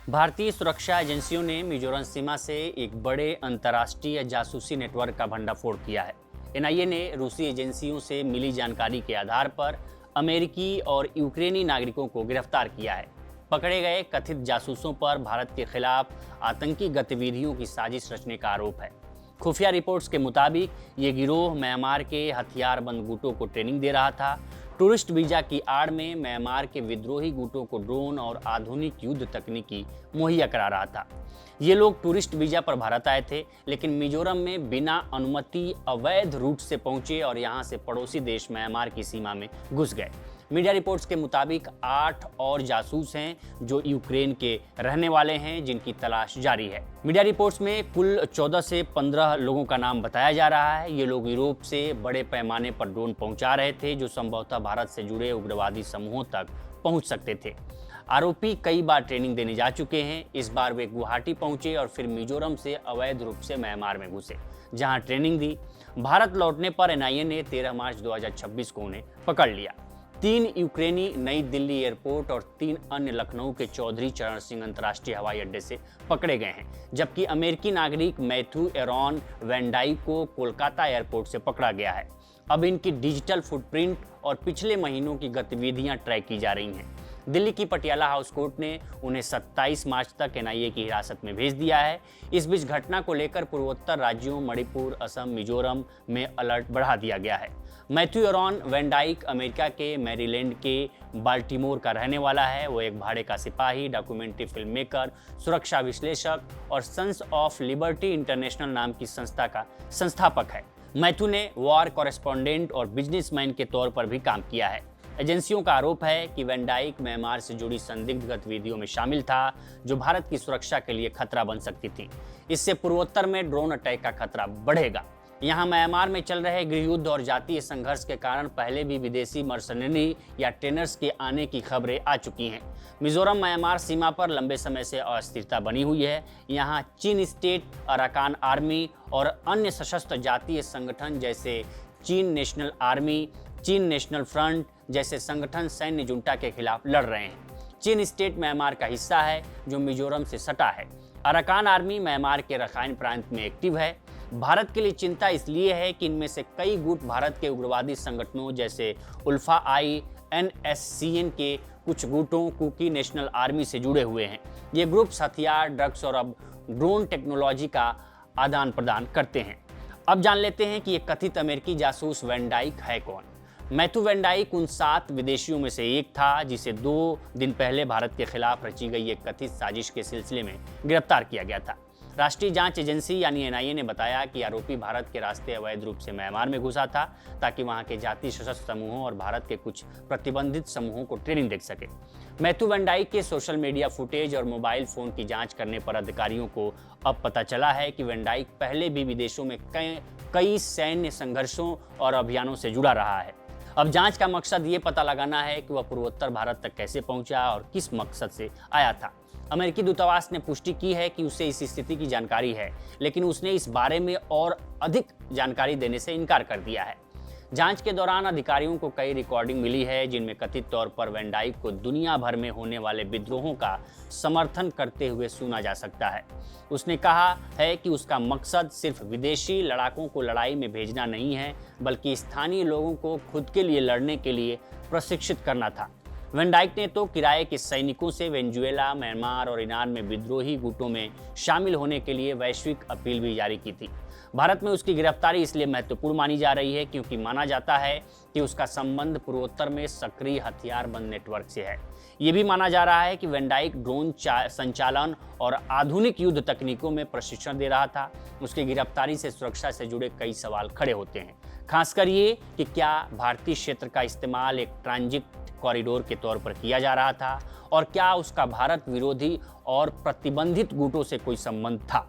भारतीय सुरक्षा एजेंसियों ने मिजोरम सीमा से एक बड़े अंतर्राष्ट्रीय जासूसी नेटवर्क का भंडाफोड़ किया है। एनआईए ने रूसी एजेंसियों से मिली जानकारी के आधार पर अमेरिकी और यूक्रेनी नागरिकों को गिरफ्तार किया है। पकड़े गए कथित जासूसों पर भारत के खिलाफ आतंकी गतिविधियों की साजिश रचने का आरोप है। खुफिया रिपोर्ट्स के मुताबिक ये गिरोह म्यांमार के हथियारबंद गुटों को ट्रेनिंग दे रहा था। टूरिस्ट वीजा की आड़ में म्यांमार के विद्रोही गुटों को ड्रोन और आधुनिक युद्ध तकनीकी मुहैया करा रहा था। ये लोग टूरिस्ट वीजा पर भारत आए थे, लेकिन मिजोरम में बिना अनुमति अवैध रूट से पहुंचे और यहां से पड़ोसी देश म्यांमार की सीमा में घुस गए। मीडिया रिपोर्ट्स के मुताबिक 8 और जासूस हैं जो यूक्रेन के रहने वाले हैं, जिनकी तलाश जारी है। मीडिया रिपोर्ट्स में कुल 14 से 15 लोगों का नाम बताया जा रहा है। ये लोग यूरोप से बड़े पैमाने पर ड्रोन पहुंचा रहे थे, जो संभवतः भारत से जुड़े उग्रवादी समूहों तक पहुंच सकते थे। आरोपी कई बार ट्रेनिंग देने जा चुके हैं। इस बार वे गुवाहाटी पहुंचे और फिर मिजोरम से अवैध रूप से म्यांमार में घुसे, जहां ट्रेनिंग दी। भारत लौटने पर एनआईए ने 13 मार्च 2026 को उन्हें पकड़ लिया। 3 यूक्रेनी नई दिल्ली एयरपोर्ट और 3 अन्य लखनऊ के चौधरी चरण सिंह अंतर्राष्ट्रीय हवाई अड्डे से पकड़े गए हैं, जबकि अमेरिकी नागरिक मैथ्यू एरॉन वेंडाई को कोलकाता एयरपोर्ट से पकड़ा गया है। अब इनकी डिजिटल फुटप्रिंट और पिछले महीनों की गतिविधियां ट्रैक की जा रही हैं। दिल्ली की पटियाला हाउस कोर्ट ने उन्हें 27 मार्च तक एनआईए की हिरासत में भेज दिया है। इस बीच घटना को लेकर पूर्वोत्तर राज्यों मणिपुर, असम, मिजोरम में अलर्ट बढ़ा दिया गया है। मैथ्यू एरॉन वेंडाइक अमेरिका के मैरीलैंड के बाल्टीमोर का रहने वाला है। वो एक भाड़े का सिपाही, डॉक्यूमेंट्री फिल्म मेकर, सुरक्षा विश्लेषक और सन्स ऑफ लिबर्टी इंटरनेशनल नाम की संस्था का संस्थापक है। मैथ्यू ने वॉर कॉरेस्पॉन्डेंट और बिजनेसमैन के तौर पर भी काम किया है। एजेंसियों का आरोप है कि वेंडाइक म्यांमार से जुड़ी संदिग्ध गतिविधियों में शामिल था, जो भारत की सुरक्षा के लिए खतरा बन सकती थी। इससे पूर्वोत्तर में ड्रोन अटैक का खतरा बढ़ेगा। यहाँ म्यांमार में चल रहे गृहयुद्ध और जातीय संघर्ष के कारण पहले भी विदेशी मर्सनरी या ट्रेनर्स के आने की खबरें आ चुकी हैं। मिजोरम म्यांमार सीमा पर लंबे समय से अस्थिरता बनी हुई है। यहाँ चीन स्टेट, अराकान आर्मी और अन्य सशस्त्र जातीय संगठन जैसे चीन नेशनल आर्मी, चीन नेशनल फ्रंट जैसे संगठन सैन्य जुंटा के खिलाफ लड़ रहे हैं। चीन स्टेट म्यांमार का हिस्सा है, जो मिजोरम से सटा है। अराकान आर्मी म्यांमार के रखाइन प्रांत में एक्टिव है। भारत के लिए चिंता इसलिए है कि इनमें से कई गुट भारत के उग्रवादी संगठनों जैसे उल्फा आई, NSCN के कुछ गुटों, कुकी नेशनल आर्मी से जुड़े हुए हैं। ये ग्रुप्स हथियार, ड्रग्स और अब ड्रोन टेक्नोलॉजी का आदान प्रदान करते हैं। अब जान लेते हैं कि ये कथित अमेरिकी जासूस वेंडाइक है कौन। मैथ्यू वेंडाइक उन 7 विदेशियों में से एक था जिसे 2 दिन पहले भारत के खिलाफ रची गई एक कथित साजिश के सिलसिले में गिरफ्तार किया गया था। राष्ट्रीय जांच एजेंसी यानी एनआईए ने बताया कि आरोपी भारत के रास्ते अवैध रूप से म्यांमार में घुसा था, ताकि वहां के जातीय सशस्त्र समूहों और भारत के कुछ प्रतिबंधित समूहों को ट्रेनिंग दे सके। मैथ्यू वेंडाइक के सोशल मीडिया फुटेज और मोबाइल फोन की जांच करने पर अधिकारियों को अब पता चला है कि वेंडाइक पहले भी विदेशों में कई सैन्य संघर्षों और अभियानों से जुड़ा रहा है। अब जांच का मकसद ये पता लगाना है कि वह पूर्वोत्तर भारत तक कैसे पहुंचा और किस मकसद से आया था। अमेरिकी दूतावास ने पुष्टि की है कि उसे इस स्थिति की जानकारी है, लेकिन उसने इस बारे में और अधिक जानकारी देने से इनकार कर दिया है। जांच के दौरान अधिकारियों को कई रिकॉर्डिंग मिली है, जिनमें कथित तौर पर वेंडाइक को दुनिया भर में होने वाले विद्रोहों का समर्थन करते हुए सुना जा सकता है। उसने कहा है कि उसका मकसद सिर्फ विदेशी लड़ाकों को लड़ाई में भेजना नहीं है, बल्कि स्थानीय लोगों को खुद के लिए लड़ने के लिए प्रशिक्षित करना था। वेंडाइक ने तो किराए के सैनिकों से वेनेजुएला, म्यांमार और ईरान में विद्रोही गुटों में शामिल होने के लिए वैश्विक अपील भी जारी की थी। भारत में उसकी गिरफ्तारी इसलिए महत्वपूर्ण मानी जा रही है क्योंकि माना जाता है कि उसका संबंध पूर्वोत्तर में सक्रिय हथियारबंद नेटवर्क से है। ये भी माना जा रहा है कि वेंडाइक ड्रोन संचालन और आधुनिक युद्ध तकनीकों में प्रशिक्षण दे रहा था। उसकी गिरफ्तारी से सुरक्षा से जुड़े कई सवाल खड़े होते हैं, खासकर ये कि क्या भारतीय क्षेत्र का इस्तेमाल एक ट्रांजिट कॉरिडोर के तौर पर किया जा रहा था, और क्या उसका भारत विरोधी और प्रतिबंधित गुटों से कोई संबंध था।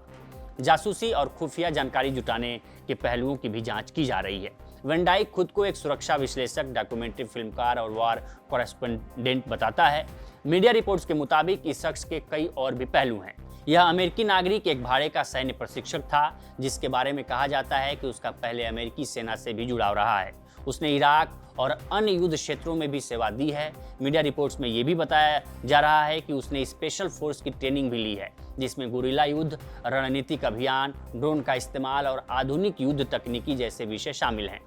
जासूसी और खुफिया जानकारी जुटाने के पहलुओं की भी जांच की जा रही है। वेंडाइक खुद को एक सुरक्षा विश्लेषक, डॉक्यूमेंट्री फिल्मकार और वॉर कॉरेस्पोंडेंट बताता है। मीडिया रिपोर्ट्स के मुताबिक इस शख्स के कई और भी पहलू हैं। यह अमेरिकी नागरिक एक भाड़े का सैन्य प्रशिक्षक था, जिसके बारे में कहा जाता है कि उसका पहले अमेरिकी सेना से भी जुड़ाव रहा है। उसने इराक और अन्य युद्ध क्षेत्रों में भी सेवा दी है। मीडिया रिपोर्ट्स में ये भी बताया जा रहा है कि उसने स्पेशल फोर्स की ट्रेनिंग भी ली है, जिसमें गुरिल्ला युद्ध, रणनीतिक अभियान, ड्रोन का इस्तेमाल और आधुनिक युद्ध तकनीकी जैसे विषय शामिल हैं।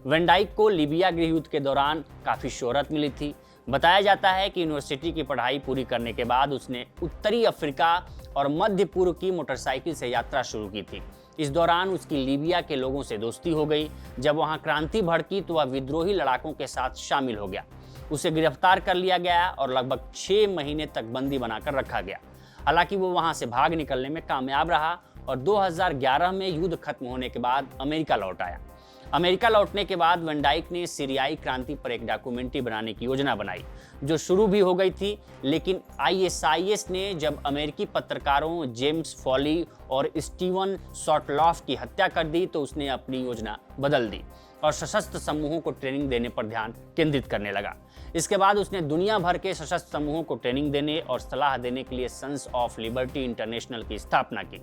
वैन डाइक को लीबिया गृह युद्ध के दौरान काफ़ी शोहरत मिली थी। बताया जाता है कि यूनिवर्सिटी की पढ़ाई पूरी करने के बाद उसने उत्तरी अफ्रीका और मध्य पूर्व की मोटरसाइकिल से यात्रा शुरू की थी। इस दौरान उसकी लीबिया के लोगों से दोस्ती हो गई। जब वहां क्रांति भड़की तो वह विद्रोही लड़ाकों के साथ शामिल हो गया। उसे गिरफ्तार कर लिया गया और लगभग 6 महीने तक बंदी बनाकर रखा गया। हालांकि वो वहां से भाग निकलने में कामयाब रहा और 2011 में युद्ध खत्म होने के बाद अमेरिका लौट आया। अमेरिका लौटने के बाद वैन डाइक ने सीरियाई क्रांति पर एक डॉक्यूमेंट्री बनाने की योजना बनाई, जो शुरू भी हो गई थी, लेकिन आईएसआईएस ने जब अमेरिकी पत्रकारों जेम्स फॉली और स्टीवन सॉटलॉफ की हत्या कर दी तो उसने अपनी योजना बदल दी और सशस्त्र समूहों को ट्रेनिंग देने पर ध्यान केंद्रित करने लगा। इसके बाद उसने दुनिया भर के सशस्त्र समूहों को ट्रेनिंग देने और सलाह देने के लिए सन्स ऑफ लिबर्टी इंटरनेशनल की स्थापना की।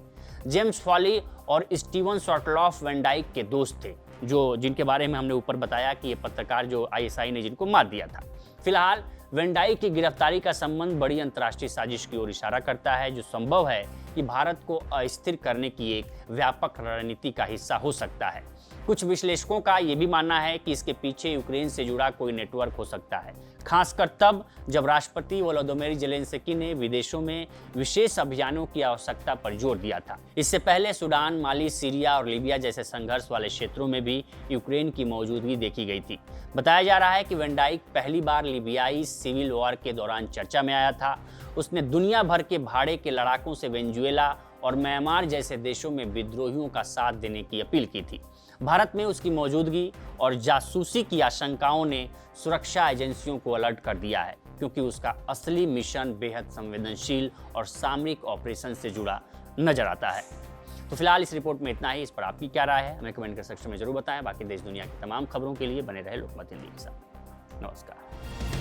जेम्स फॉली और स्टीवन सॉटलॉफ वैन डाइक के दोस्त थे, जिनके बारे में हमने ऊपर बताया कि ये पत्रकार जो आईएसआई ने जिनको मार दिया था। फिलहाल वैन डाइक की गिरफ्तारी का संबंध बड़ी अंतर्राष्ट्रीय साजिश की ओर इशारा करता है, जो संभव है कि भारत को अस्थिर करने की एक व्यापक रणनीति का हिस्सा हो सकता है। कुछ विश्लेषकों का यह भी मानना है कि इसके पीछे यूक्रेन से जुड़ा कोई नेटवर्क हो सकता है, खासकर तब जब राष्ट्रपति वोलोदिमीर ज़ेलेंस्की ने विदेशों में विशेष अभियानों की आवश्यकता पर जोर दिया था। इससे पहले सूडान, माली, सीरिया और लीबिया जैसे संघर्ष वाले क्षेत्रों में भी यूक्रेन की मौजूदगी देखी गई थी। बताया जा रहा है कि वैन डाइक पहली बार लीबियाई सिविल वॉर के दौरान चर्चा में आया था। उसने दुनिया भर के भाड़े के लड़ाकों से वेनेजुएला और म्यांमार जैसे देशों में विद्रोहियों का साथ देने की अपील की थी। भारत में उसकी मौजूदगी और जासूसी की आशंकाओं ने सुरक्षा एजेंसियों को अलर्ट कर दिया है, क्योंकि उसका असली मिशन बेहद संवेदनशील और सामरिक ऑपरेशन से जुड़ा नजर आता है। तो फिलहाल इस रिपोर्ट में इतना ही। इस पर आपकी क्या राय है, हमें कमेंट कर सेक्शन में जरूर बताएं। बाकी देश दुनिया की तमाम खबरों के लिए बने रहे लोकमत हिंदी के साथ। नमस्कार।